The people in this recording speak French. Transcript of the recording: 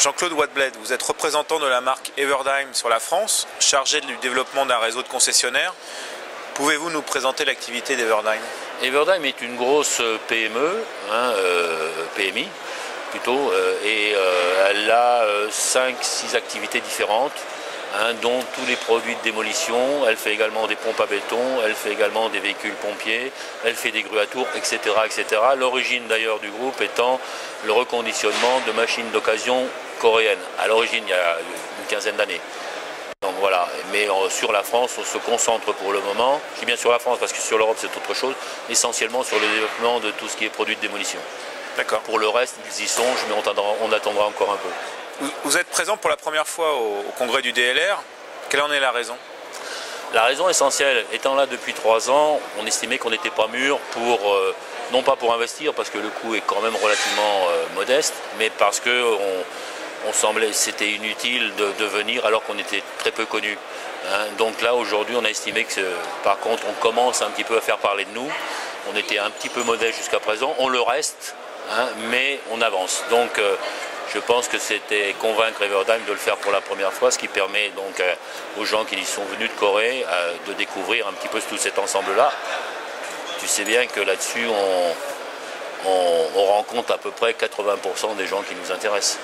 Jean-Claude Wadbled, vous êtes représentant de la marque Everdime sur la France, chargé du développement d'un réseau de concessionnaires. Pouvez-vous nous présenter l'activité d'Everdime? Everdime est une grosse PME, PMI plutôt, et elle a 5-6 activités différentes, dont tous les produits de démolition. Elle fait également des pompes à béton, elle fait également des véhicules pompiers, elle fait des grues à tours, etc. etc. L'origine d'ailleurs du groupe étant le reconditionnement de machines d'occasion coréennes, à l'origine il y a une quinzaine d'années. Donc voilà, mais sur la France, on se concentre pour le moment, je dis bien sur la France parce que sur l'Europe c'est autre chose, essentiellement sur le développement de tout ce qui est produit de démolition. D'accord. Pour le reste, ils y sont, mais on attendra encore un peu. Vous êtes présent pour la première fois au congrès du DLR. Quelle en est la raison? La raison essentielle, étant là depuis 3 ans, on estimait qu'on n'était pas mûr pour, non pas pour investir, parce que le coût est quand même relativement modeste, mais parce que on semblait c'était inutile de venir alors qu'on était très peu connus. Donc là, aujourd'hui, on a estimé que, par contre, on commence un petit peu à faire parler de nous. On était un petit peu modeste jusqu'à présent, on le reste, mais on avance. Donc, je pense que c'était convaincre Everdime de le faire pour la première fois, ce qui permet donc aux gens qui y sont venus de Corée de découvrir un petit peu tout cet ensemble-là. Tu sais bien que là-dessus, on rencontre à peu près 80% des gens qui nous intéressent.